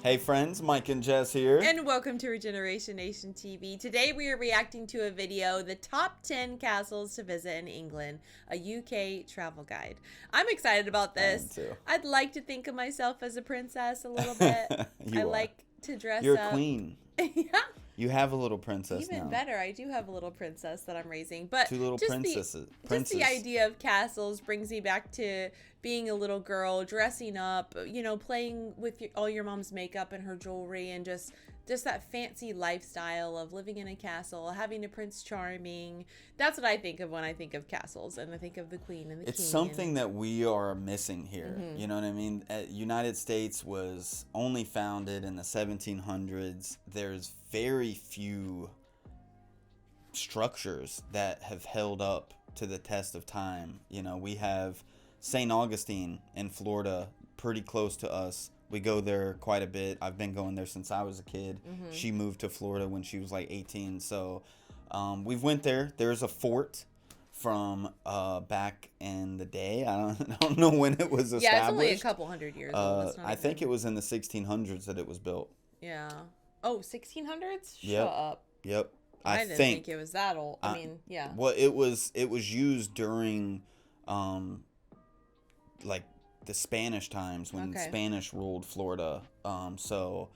Hey friends, Mike and Jess here. And welcome to Regeneration Nation TV. Today we are reacting to a video, the top 10 castles to visit in England, a UK travel guide. I'm excited about this. I'd like to think of myself as a princess a little bit. I like to dress up. You're a queen. Yeah. You have a little princess Even now. better, I do have a little princess that I'm raising. But two little princesses. Just the idea of castles brings me back to being a little girl, dressing up, you know, playing with all your mom's makeup and her jewelry, and just that fancy lifestyle of living in a castle, having a Prince Charming. That's what I think of when I think of castles, and I think of the Queen and the King. It's something that we are missing here. You know what I mean? United States was only founded in the 1700s. There's very few structures that have held up to the test of time. You know, we have St. Augustine in Florida, pretty close to us. We go there quite a bit. I've been going there since I was a kid. She moved to Florida when she was like 18. So we've went there. There's a fort from back in the day. I don't know when it was established. Yeah, it's only a couple hundred years old. I think it was in the 1600s that it was built. Yeah. Oh, 1600s? Yep. Shut up. Yep. I didn't think it was that old. I mean, yeah. Well, it was used during like the Spanish times when Spanish ruled Florida. So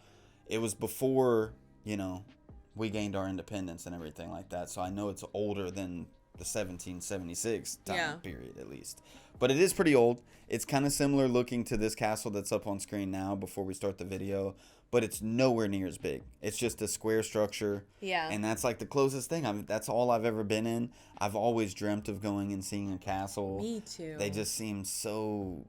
it was before, you know, we gained our independence and everything like that. So I know it's older than the 1776 time period, at least. But it is pretty old. It's kind of similar looking to this castle that's up on screen now before we start the video, but it's nowhere near as big. It's just a square structure. Yeah. And that's like the closest thing. That's all I've ever been in. I've always dreamt of going and seeing a castle. Me too. They just seem so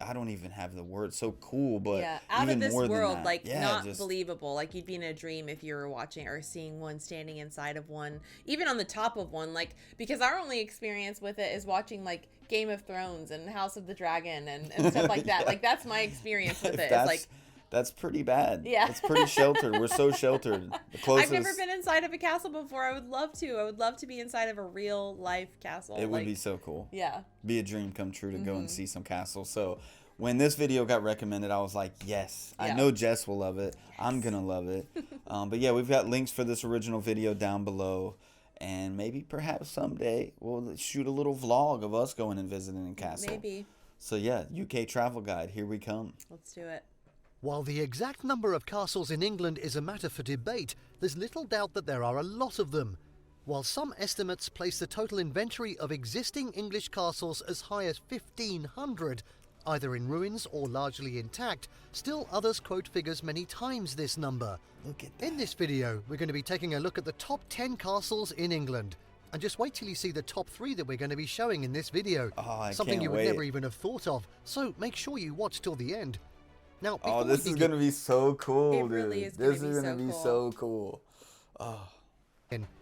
I don't even have the word, so cool, but out even of this more world, than that. like not believable. Like you'd be in a dream if you were watching or seeing one, standing inside of one, even on the top of one. Like, because our only experience with it is watching like Game of Thrones and House of the Dragon and stuff like that. Like that's my experience with it. It's like, that's pretty bad. Yeah. It's pretty sheltered. We're so sheltered. The closest... I've never been inside of a castle before. I would love to. I would love to be inside of a real life castle. It would be so cool. Yeah. Be a dream come true to go and see some castles. So when this video got recommended, I was like, yes. I know Jess will love it. Yes. I'm going to love it. But yeah, we've got links for this original video down below. And maybe perhaps someday we'll shoot a little vlog of us going and visiting a castle. Maybe. So yeah, UK travel guide. Here we come. Let's do it. While the exact number of castles in England is a matter for debate, there's little doubt that there are a lot of them. While some estimates place the total inventory of existing English castles as high as 1,500, either in ruins or largely intact, still others quote figures many times this number. Look at that. In this video, we're going to be taking a look at the top 10 castles in England. And just wait till you see the top 3 that we're going to be showing in this video. Something you would never even have thought of, so make sure you watch till the end. Now, this is going to be so cool, dude. Really is this is going to be so cool.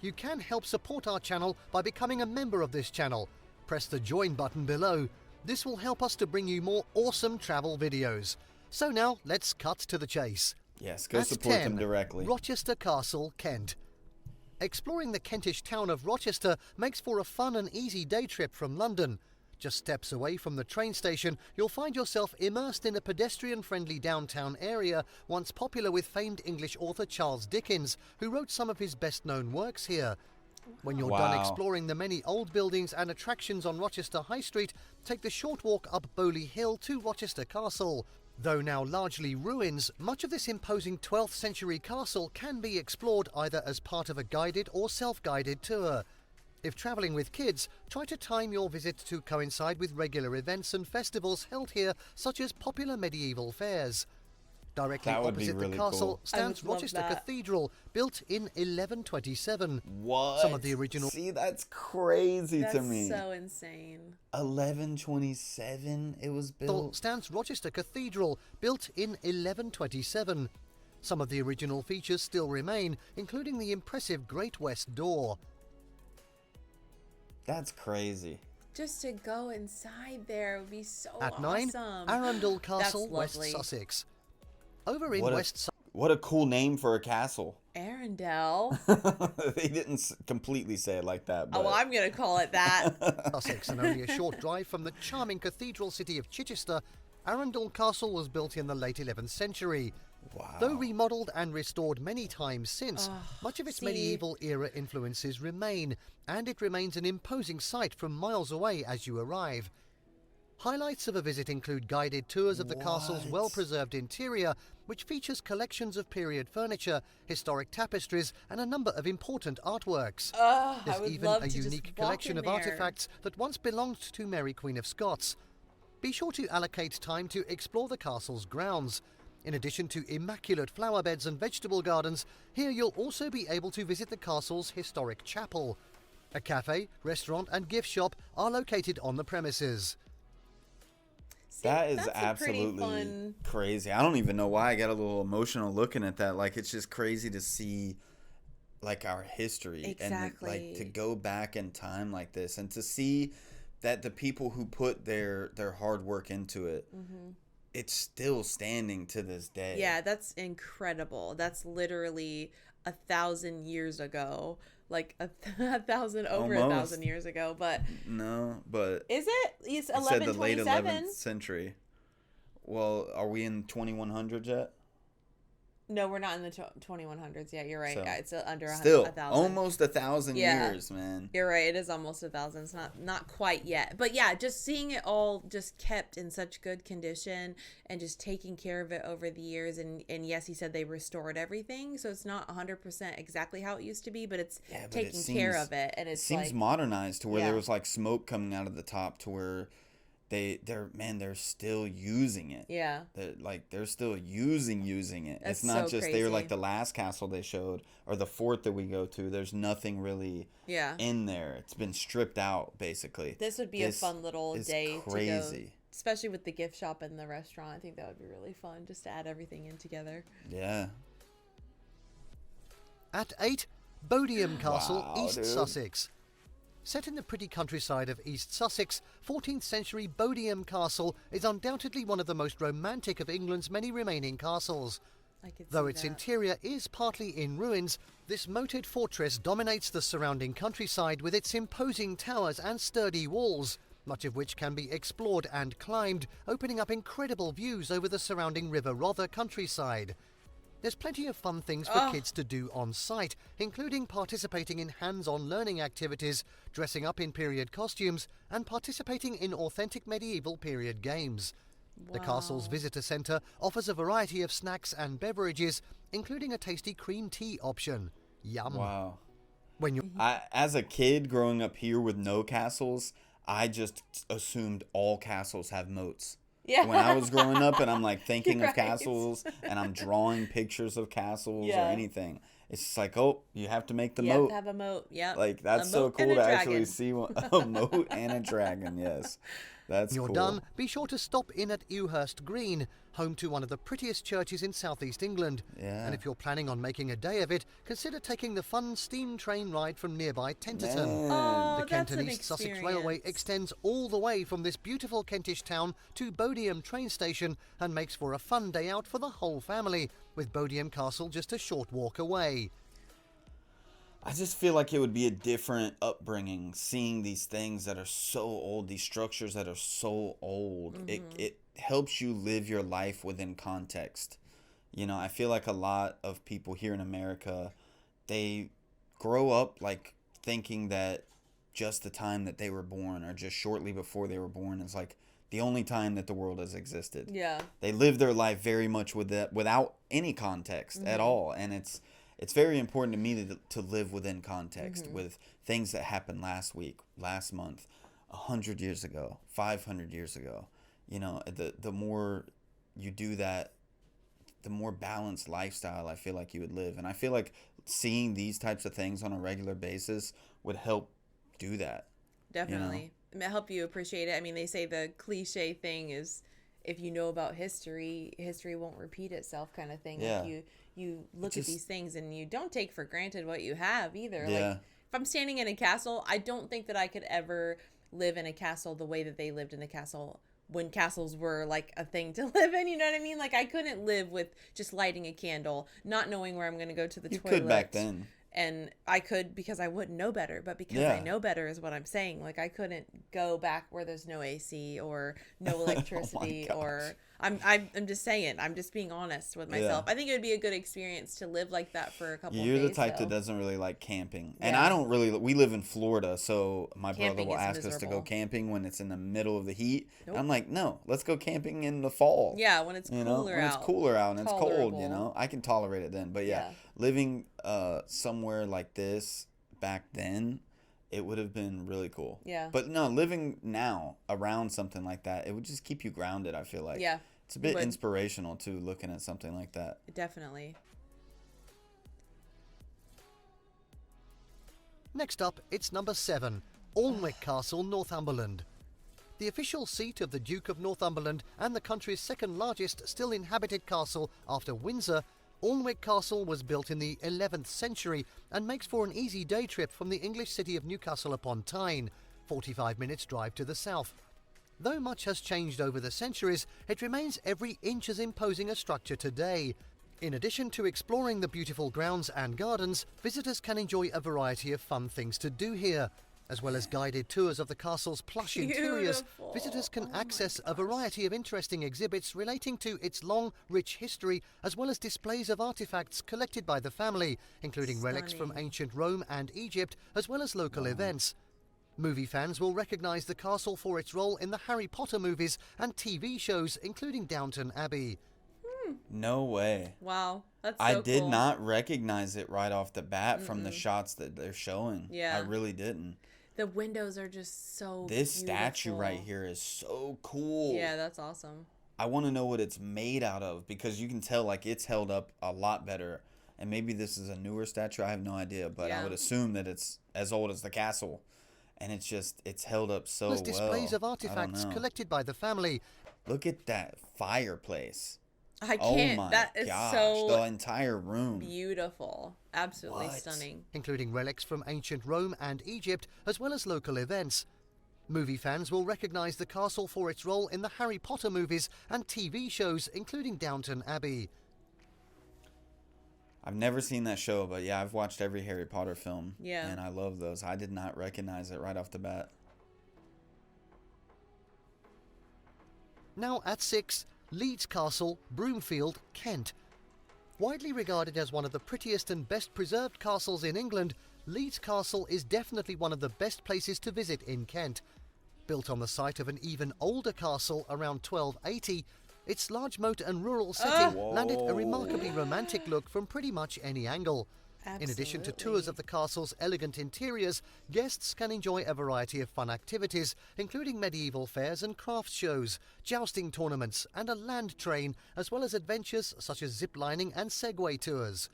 You can help support our channel by becoming a member of this channel. Press the join button below. This will help us to bring you more awesome travel videos. So now, let's cut to the chase. Yes, go support them directly. Rochester Castle, Kent. Exploring the Kentish town of Rochester makes for a fun and easy day trip from London. Just steps away from the train station, you'll find yourself immersed in a pedestrian-friendly downtown area once popular with famed English author Charles Dickens, who wrote some of his best-known works here. When you're done exploring the many old buildings and attractions on Rochester High Street, take the short walk up Bowley Hill to Rochester Castle. Though now largely ruins, much of this imposing 12th century castle can be explored either as part of a guided or self-guided tour. If travelling with kids, try to time your visit to coincide with regular events and festivals held here, such as popular medieval fairs. Directly opposite the castle stands Rochester Cathedral, built in 1127. What? Some of the original... See, that's crazy to me. That's so insane. 1127 it was built. Stands Rochester Cathedral, built in 1127. Some of the original features still remain, including the impressive Great West Door. That's crazy. Just to go inside there would be so At awesome. 9, Arundel Castle, West Sussex. Over in what a cool name for a castle. Arendelle. They didn't completely say it like that. But... Oh, well, I'm going to call it that. Sussex, and only a short drive from the charming cathedral city of Chichester, Arendel Castle was built in the late 11th century. Wow. Though remodelled and restored many times since, much of its see? medieval era influences remain, and it remains an imposing sight from miles away as you arrive. Highlights of a visit include guided tours of the castle's well-preserved interior, which features collections of period furniture, historic tapestries, and a number of important artworks. There's even a unique collection of artifacts that once belonged to Mary Queen of Scots. Be sure to allocate time to explore the castle's grounds. In addition to immaculate flower beds and vegetable gardens, here you'll also be able to visit the castle's historic chapel. A cafe, restaurant, and gift shop are located on the premises. That is absolutely crazy. I don't even know why I got a little emotional looking at that. Like, it's just crazy to see, like, our history and like to go back in time like this, and to see that the people who put their hard work into it, it's still standing to this day. Yeah, that's incredible. That's literally 1,000 years ago. Like over 1,000 years ago, but no, but is it? It's said the 1127. late 11th century. Well, are we in 2100 yet? No, we're not in the 2100s yet. You're right. So, Yeah, it's under 1,000. Still, almost 1,000 years, man. You're right. It is almost 1,000. It's not quite yet. But yeah, just seeing it all just kept in such good condition and just taking care of it over the years. And yes, he said they restored everything, so it's not 100% exactly how it used to be, but it's taking care of it. And it seems modernized to where there was like smoke coming out of the top to where they're still using it. Yeah. They're still using it. That's it's not so just crazy. they're like the last castle they showed or the fort that we go to. There's nothing really in there. It's been stripped out basically. This would be a fun little day to go, especially with the gift shop and the restaurant. I think that would be really fun just to add everything in together. Yeah. At 8, Bodium Castle, Wow, East Sussex. Set in the pretty countryside of East Sussex, 14th century Bodium Castle is undoubtedly one of the most romantic of England's many remaining castles. Though its interior is partly in ruins, this moated fortress dominates the surrounding countryside with its imposing towers and sturdy walls, much of which can be explored and climbed, opening up incredible views over the surrounding River Rother countryside. There's plenty of fun things for kids to do on site, including participating in hands-on learning activities, dressing up in period costumes, and participating in authentic medieval period games. Wow. The castle's visitor centre offers a variety of snacks and beverages, including a tasty cream tea option. Yum. Wow. As a kid growing up here with no castles, I just assumed all castles have moats. Yeah. When I was growing up and I'm like thinking of castles and I'm drawing pictures of castles or anything, it's just like, oh, you have to make the moat. You have to have a moat, yeah. Like, that's so cool to actually see a moat and a dragon, yes. That's cool. When you're done, be sure to stop in at Ewhurst Green, home to one of the prettiest churches in southeast England. Yeah. And if you're planning on making a day of it, consider taking the fun steam train ride from nearby Tenterton. Oh, the Kent and East Sussex Railway extends all the way from this beautiful Kentish town to Bodiam train station and makes for a fun day out for the whole family, with Bodiam Castle just a short walk away. I just feel like it would be a different upbringing seeing these things that are so old, these structures that are so old. It helps you live your life within context. You know, I feel like a lot of people here in America, they grow up like thinking that just the time that they were born or just shortly before they were born is like the only time that the world has existed. Yeah. They live their life very much with that without any context at all, and it's very important to me to live within context with things that happened last week, last month, 100 years ago, 500 years ago. You know, the more you do that, the more balanced lifestyle I feel like you would live. And I feel like seeing these types of things on a regular basis would help do that. Definitely. You know? It help you appreciate it. I mean, they say the cliche thing is, if you know about history, history won't repeat itself, kind of thing. Yeah. Like you look at these things and you don't take for granted what you have either. Yeah. Like, if I'm standing in a castle, I don't think that I could ever live in a castle the way that they lived in the castle when castles were like a thing to live in. You know what I mean? Like, I couldn't live with just lighting a candle, not knowing where I'm going to go to the toilet. You could back then. And I could, because I wouldn't know better, but because I know better is what I'm saying. Like, I couldn't go back where there's no AC or no electricity or I'm just saying, I'm just being honest with myself. I think it would be a good experience to live like that for a couple of days. You're the type that doesn't really like camping. And I don't really, we live in Florida, so my brother will ask us to go camping when it's in the middle of the heat. I'm like, no, let's go camping in the fall. Yeah, when it's cooler out. When it's cooler out and it's cold, I can tolerate it then. But living somewhere like this back then, it would have been really cool. Yeah. But no, living now around something like that, it would just keep you grounded, I feel like. Yeah. It's a bit inspirational too, looking at something like that. Definitely. Next up, it's number 7, Warwick Castle, Northumberland. The official seat of the Duke of Northumberland and the country's second largest still inhabited castle after Windsor, Warwick Castle was built in the 11th century and makes for an easy day trip from the English city of Newcastle upon Tyne, 45 minutes drive to the south. Though much has changed over the centuries, it remains every inch as imposing a structure today. In addition to exploring the beautiful grounds and gardens, visitors can enjoy a variety of fun things to do here. As well as guided tours of the castle's plush interiors, visitors can access a variety of interesting exhibits relating to its long, rich history, as well as displays of artifacts collected by the family, including relics from ancient Rome and Egypt, as well as local events. Movie fans will recognise the castle for its role in the Harry Potter movies and TV shows, including Downton Abbey. No way. Wow, that's so I did not recognize it right off the bat from the shots that they're showing. Yeah. I really didn't. The windows are just so This beautiful. statue right here is so cool. Yeah, that's awesome. I want to know what it's made out of, because you can tell like it's held up a lot better. And maybe this is a newer statue. I have no idea, but I would assume that it's as old as the castle. And it's held up so well. There's displays of artifacts collected by the family. Look at that fireplace. I can't. Oh my that is gosh, so the entire room. Beautiful. Absolutely stunning. Including relics from ancient Rome and Egypt, as well as local events. Movie fans will recognise the castle for its role in the Harry Potter movies and TV shows, including Downton Abbey. I've never seen that show, but yeah, I've watched every Harry Potter film. Yeah. And I love those. I did not recognize it right off the bat. Now at 6, Leeds Castle, Broomfield, Kent. Widely regarded as one of the prettiest and best preserved castles in England, Leeds Castle is definitely one of the best places to visit in Kent. Built on the site of an even older castle around 1280, its large moat and rural setting landed a remarkably romantic look from pretty much any angle. Absolutely. In addition to tours of the castle's elegant interiors, guests can enjoy a variety of fun activities, including medieval fairs and crafts shows, jousting tournaments, and a land train, as well as adventures such as zip-lining and Segway tours.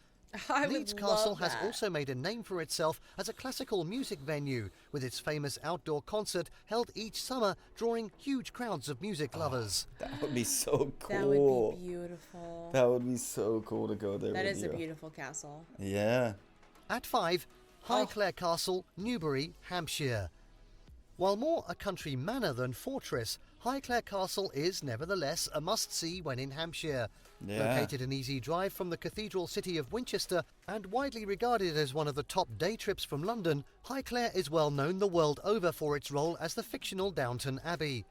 Leeds Castle has also made a name for itself as a classical music venue, with its famous outdoor concert held each summer, drawing huge crowds of music lovers. That would be so cool. That would be beautiful. That would be so cool to go there That with is you. a beautiful castle. Yeah. At 5, Highclere Castle, Newbury, Hampshire. While more a country manor than fortress, Highclere Castle is nevertheless a must-see when in Hampshire. Yeah. Located an easy drive from the cathedral city of Winchester and widely regarded as one of the top day trips from London, Highclere is well known the world over for its role as the fictional Downton Abbey.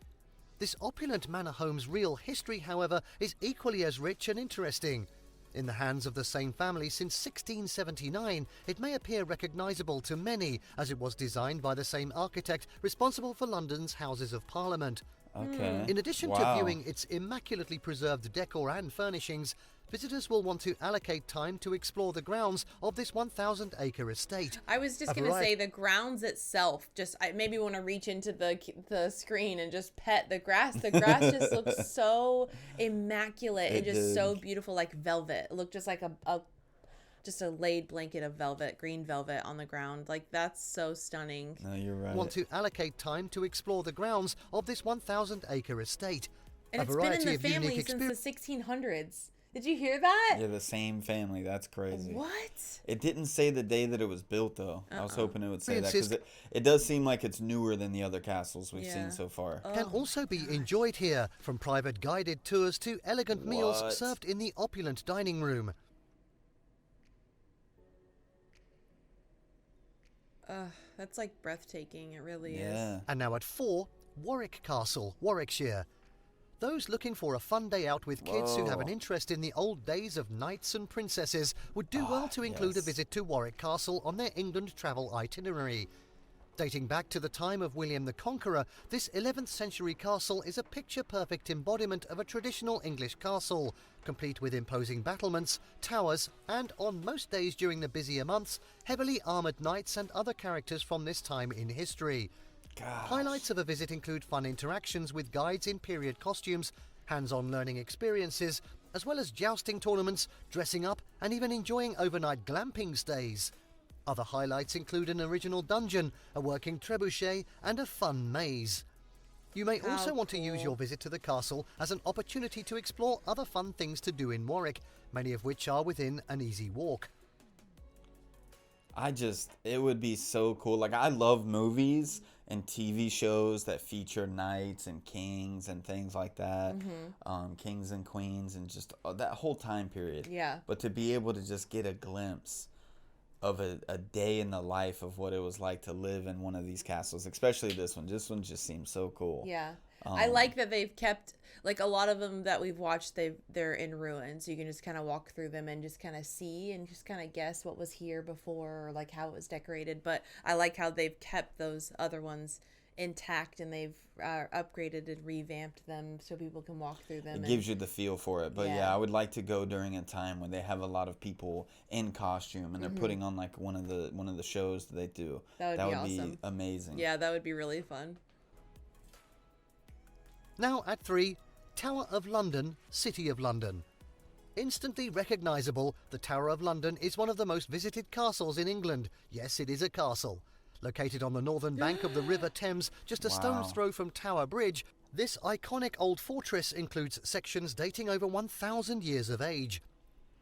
This opulent manor home's real history, however, is equally as rich and interesting. In the hands of the same family since 1679, it may appear recognisable to many, as it was designed by the same architect responsible for London's Houses of Parliament. Okay. In addition to viewing its immaculately preserved decor and furnishings, visitors will want to allocate time to explore the grounds of this 1,000-acre estate. I was just going to say the grounds itself, I maybe want to reach into the screen and just pet the grass. The grass just looks so immaculate and just so beautiful, like velvet. It looked just like a laid blanket of velvet, green velvet on the ground. Like, that's so stunning. No, you're right. Want to allocate time to explore the grounds of this 1,000-acre estate. And it's been in the family since the 1600s. Did you hear that? Yeah, the same family. That's crazy. What? It didn't say the day that it was built, though. I was hoping it would say that, because it does seem like it's newer than the other castles we've seen so far. Can also be enjoyed here, from private guided tours to elegant meals served in the opulent dining room. That's like breathtaking. It really is. Yeah. And now at 4, Warwick Castle, Warwickshire. Those looking for a fun day out with kids who have an interest in the old days of knights and princesses would do well to include a visit to Warwick Castle on their England travel itinerary. Dating back to the time of William the Conqueror, this 11th century castle is a picture-perfect embodiment of a traditional English castle, complete with imposing battlements, towers, and, on most days during the busier months, heavily armoured knights and other characters from this time in history. Gosh. Highlights of a visit include fun interactions with guides in period costumes, hands-on learning experiences, as well as jousting tournaments, dressing up, and even enjoying overnight glamping stays. Other highlights include an original dungeon, a working trebuchet, and a fun maze. You may also want to use your visit to the castle as an opportunity to explore other fun things to do in Warwick, many of which are within an easy walk. It would be so cool. Like, I love movies and TV shows that feature knights and kings and things like that. Kings and queens and just that whole time period. Yeah. But to be able to just get a glimpse of a day in the life of what it was like to live in one of these castles, especially this one. This one just seems so cool. Yeah. I like that they've kept, like, a lot of them that we've watched, they're in ruins. You can just kind of walk through them and just kind of see and just kind of guess what was here before, or like how it was decorated. But I like how they've kept those other ones intact, and they've upgraded and revamped them so people can walk through them. It gives you the feel for it. But yeah, I would like to go during a time when they have a lot of people in costume and they're putting on like one of the shows that they do. That would be awesome. Be amazing. Yeah, that would be really fun. Now at 3, Tower of London, City of London. Instantly recognisable, the Tower of London is one of the most visited castles in England. Yes, it is a castle. Located on the northern bank of the River Thames, just a stone's throw from Tower Bridge, this iconic old fortress includes sections dating over 1,000 years of age.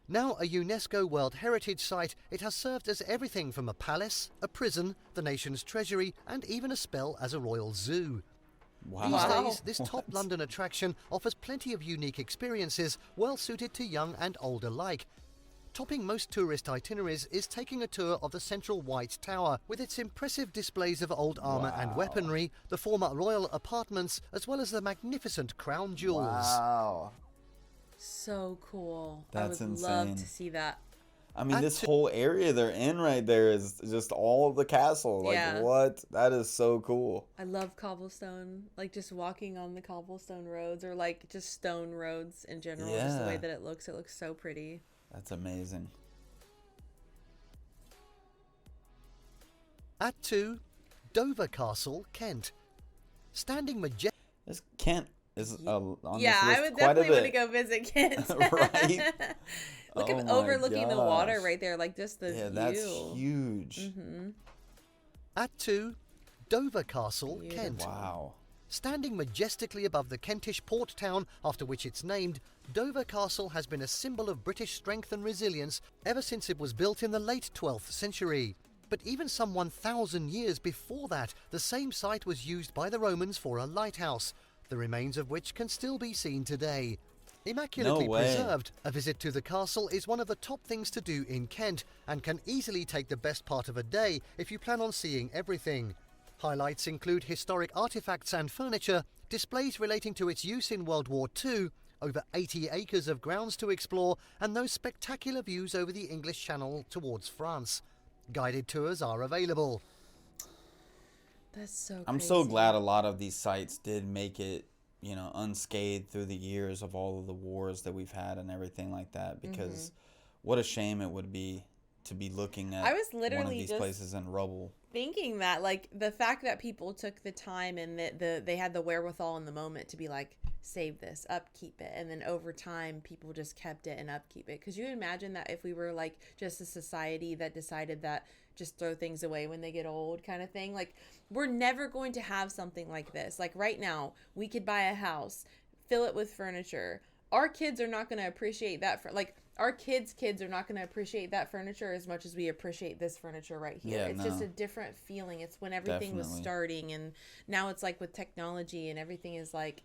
Now a UNESCO World Heritage Site, it has served as everything from a palace, a prison, the nation's treasury, and even a spell as a royal zoo. Wow. These days, this top London attraction offers plenty of unique experiences, well suited to young and old alike. Topping most tourist itineraries is taking a tour of the central White Tower, with its impressive displays of old armour and weaponry, the former royal apartments, as well as the magnificent crown jewels. Wow. So cool. That's I would insane. love to see that. I mean, this whole area they're in right there is just all of the castle. Like, what? That is so cool. I love cobblestone. Like, just walking on the cobblestone roads, or like just stone roads in general. Just the way that it looks so pretty. That's amazing. At 2, Dover Castle, Kent. Standing majestic. This Kent is on this list I would quite definitely a want bit. to go visit Kent. Right? Overlooking the water right there, like just the view. Yeah, that's huge. At 2, Dover Castle, Beautiful. Kent. Wow. Standing majestically above the Kentish port town after which it's named, Dover Castle has been a symbol of British strength and resilience ever since it was built in the late 12th century. But even some 1,000 years before that, the same site was used by the Romans for a lighthouse, the remains of which can still be seen today. Immaculately preserved, a visit to the castle is one of the top things to do in Kent, and can easily take the best part of a day if you plan on seeing everything. Highlights include historic artifacts and furniture, displays relating to its use in World War II, over 80 acres of grounds to explore, and those spectacular views over the English Channel towards France. Guided tours are available. That's so crazy. I'm so glad a lot of these sites did make it, unscathed through the years of all of the wars that we've had and everything like that, because what a shame it would be to be looking at one of these places in rubble. Thinking that, like, the fact that people took the time and that they had the wherewithal in the moment to be like, save this, upkeep it, and then over time people just kept it and upkeep it. Because you imagine that if we were like just a society that decided that just throw things away when they get old kind of thing, like, we're never going to have something like this. Like, right now we could buy a house, fill it with furniture. Our kids are not going to appreciate that our kids' are not going to appreciate that furniture as much as we appreciate this furniture right here. Yeah, it's just a different feeling. It's when everything was starting, and now it's like with technology and everything is like,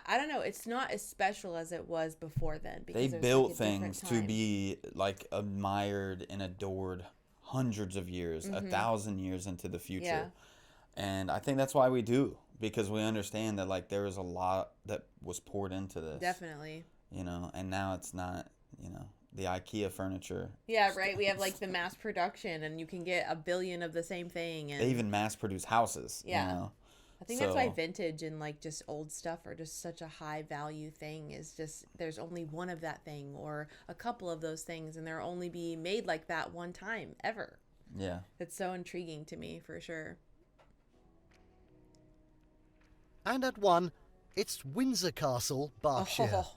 I don't know. It's not as special as it was before then. They built things to be like admired and adored hundreds of years, 1,000 years into the future. Yeah. And I think that's why we do, because we understand that like there is a lot that was poured into this. Definitely. You know, and now it's not, you know, the IKEA furniture. Yeah, right. We have like the mass production, and you can get 1 billion of the same thing. And they even mass produce houses. Yeah. You know? I think that's why vintage and like just old stuff are just such a high value thing. Is just there's only one of that thing or a couple of those things, and they'll only be made like that one time ever. Yeah. It's so intriguing to me for sure. And at 1, it's Windsor Castle, Berkshire. Oh.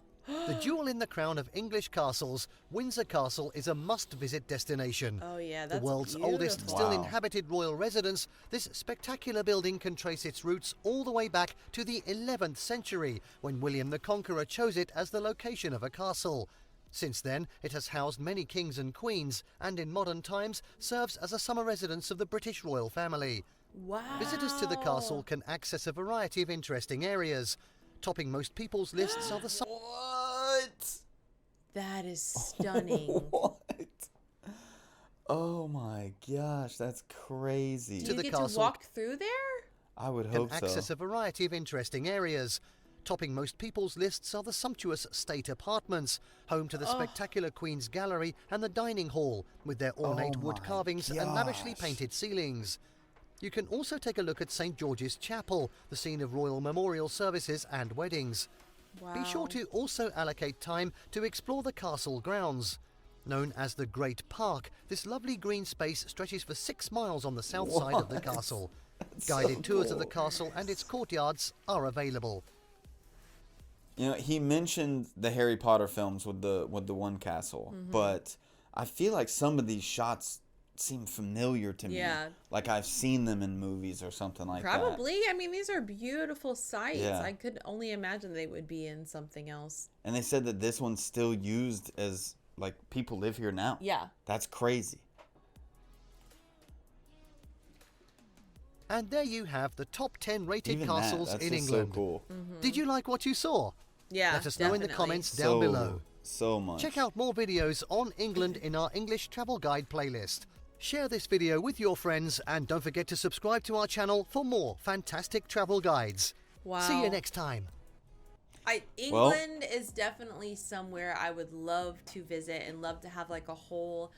The jewel in the crown of English castles, Windsor Castle is a must-visit destination. Oh yeah, that's the world's beautiful. oldest still Wow. inhabited royal residence, this spectacular building can trace its roots all the way back to the 11th century, when William the Conqueror chose it as the location of a castle. Since then, it has housed many kings and queens, and in modern times serves as a summer residence of the British royal family. Wow. Visitors to the castle can access a variety of interesting areas. Topping most people's lists are the... What? That is stunning. What? Oh my gosh, that's crazy. Do To you the get castle. to walk through there? I would can hope access so. a variety of interesting areas. Topping most people's lists are the sumptuous state apartments, home to the spectacular Queen's Gallery and the dining hall, with their ornate Oh wood my carvings and lavishly gosh. painted ceilings. You can also take a look at St George's Chapel, the scene of royal memorial services and weddings. Wow. Be sure to also allocate time to explore the castle grounds. Known as the Great Park, this lovely green space stretches for 6 miles on the south side of the What? castle. That's Guided so tours of the cool. castle and its courtyards are available. You know, he mentioned the Harry Potter films with the one castle, but I feel like some of these shots seem familiar to me. Yeah. Like I've seen them in movies or something like that. Probably. I mean, these are beautiful sites. Yeah. I could only imagine they would be in something else. And they said that this one's still used as like people live here now. Yeah. That's crazy. And there you have the top 10 rated Even castles that's in just England. so cool. Did you like what you saw? Yeah. Let us know in the definitely. comments down So below. so much. Check out more videos on England in our English travel guide playlist. Share this video with your friends and don't forget to subscribe to our channel for more fantastic travel guides. Wow. See you next time. Well- England is definitely somewhere I would love to visit and love to have like a whole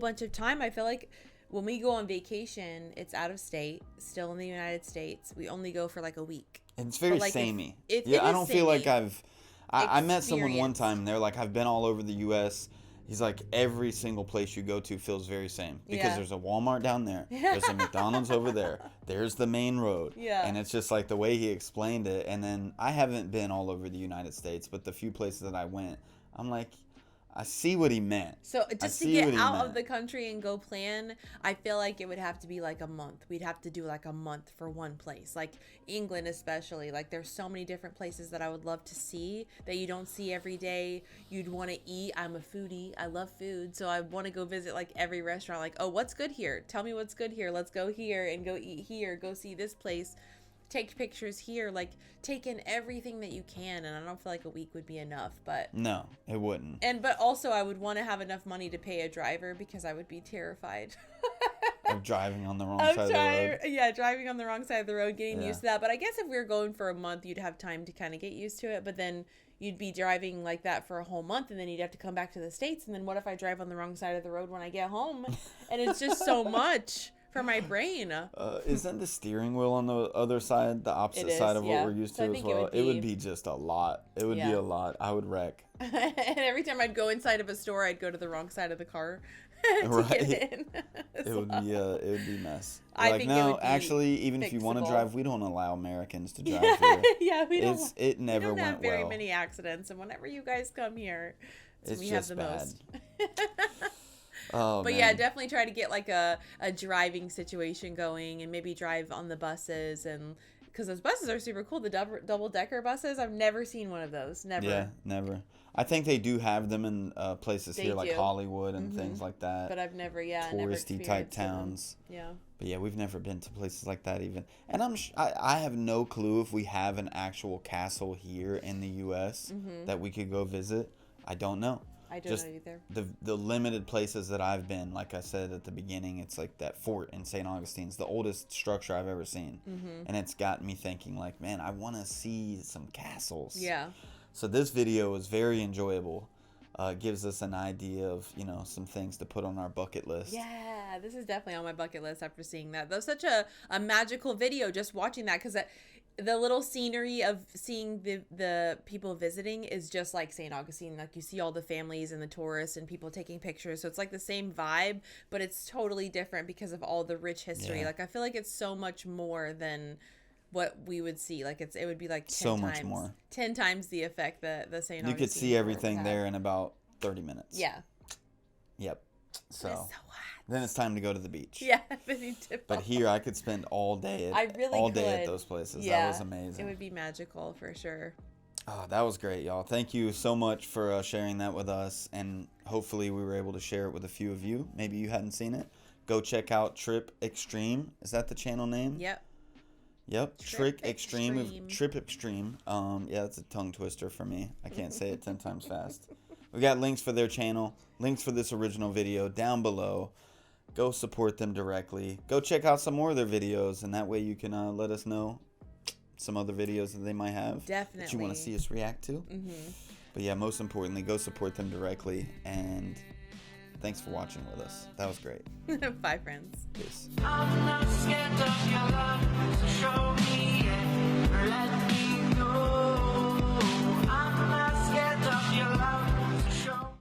bunch of time. I feel like when we go on vacation, it's out of state, still in the United States. We only go for like a week. And it's very But, like, samey. it Yeah, I is don't feel like samey. I met someone one Experience. time and they're like, I've been all over the US. He's like, every single place you go to feels very same. Because Yeah. there's a Walmart down there. There's a McDonald's over there. There's the main road. Yeah. And it's just like the way he explained it. And then I haven't been all over the United States, but the few places that I went, I'm like, I see what he meant. So I just to see get what he out meant. of the country and go plan, I feel like it would have to be like a month. We'd have to do like a month for one place, like England especially. Like there's so many different places that I would love to see that you don't see every day. You'd want to eat. I'm a foodie. I love food, so I want to go visit like every restaurant. Like, oh, what's good here? Tell me what's good here. Let's go here and go eat here. Go see this place. Take pictures here. Like take in everything that you can. And I don't feel like a week would be enough, but. No, it wouldn't. But also I would want to have enough money to pay a driver because I would be terrified Of driving on the wrong of side of the road. driving on the wrong side of the road, getting Yeah. used to that. But I guess if we were going for a month, you'd have time to kind of get used to it. But then you'd be driving like that for a whole month, and then you'd have to come back to the States. And then what if I drive on the wrong side of the road when I get home? And it's just so much for my brain. Isn't the steering wheel on the other side, the opposite It side is, of yeah. what we're used So I to as think it well? would It would be- be just a lot. It would be Yeah. a lot. I would wreck. And every time I'd go inside of a store, I'd go to the wrong side of the car to Right. get in. It would be a mess. I Like, think it no, would be actually, even if you want to fixable. drive, we don't allow Americans to drive here. Yeah, we don't. It never we don't have went very well. many accidents, and whenever you guys come here, It's we have just the bad. most. Oh, But man. yeah, definitely try to get like a driving situation going, and maybe drive on the buses, and because those buses are super cool. The double decker buses, I've never seen one of those. Never. Yeah, never. I think they do have them in places They here like do. Hollywood and things like that. But I've never, never touristy type experienced them. towns. Yeah. But yeah, we've never been to places like that even. And I have no clue if we have an actual castle here in the U.S. Mm-hmm. that we could go visit. I don't know. I don't know either. The limited places that I've been, like I said at the beginning, it's like that fort in St. Augustine's, the oldest structure I've ever seen. And it's gotten me thinking like, man, I want to see some castles. Yeah. So this video is very enjoyable. Gives us an idea of, you know, some things to put on our bucket list. Yeah, this is definitely on my bucket list after seeing that. That was such a magical video just watching that, because the little scenery of seeing the people visiting is just like St. Augustine. Like, you see all the families and the tourists and people taking pictures. So it's like the same vibe, but it's totally different because of all the rich history. Yeah. Like, I feel like it's so much more than what we would see. Like, it would be like 10 So times, much more. 10 times the effect that the St. Augustine. You could see everything there in about 30 minutes. Yeah. Yep. So, It's so hot. then it's time to go to the beach. Yeah. But here I could spend all day at those places. Yeah, That was amazing. It would be magical for sure. Oh, that was great, y'all. Thank you so much for sharing that with us, and hopefully we were able to share it with a few of you. Maybe you hadn't seen it. Go check out Trip Extreme. Is that the channel name? Yep. Trip Extreme. Yeah, that's a tongue twister for me. I can't say it 10 times fast. We got links for their channel, links for this original video down below. Go support them directly. Go check out some more of their videos, and that way you can let us know some other videos that they might have. Definitely. That you want to see us react to. But yeah, most importantly, go support them directly. And thanks for watching with us. That was great. Bye, friends. Peace.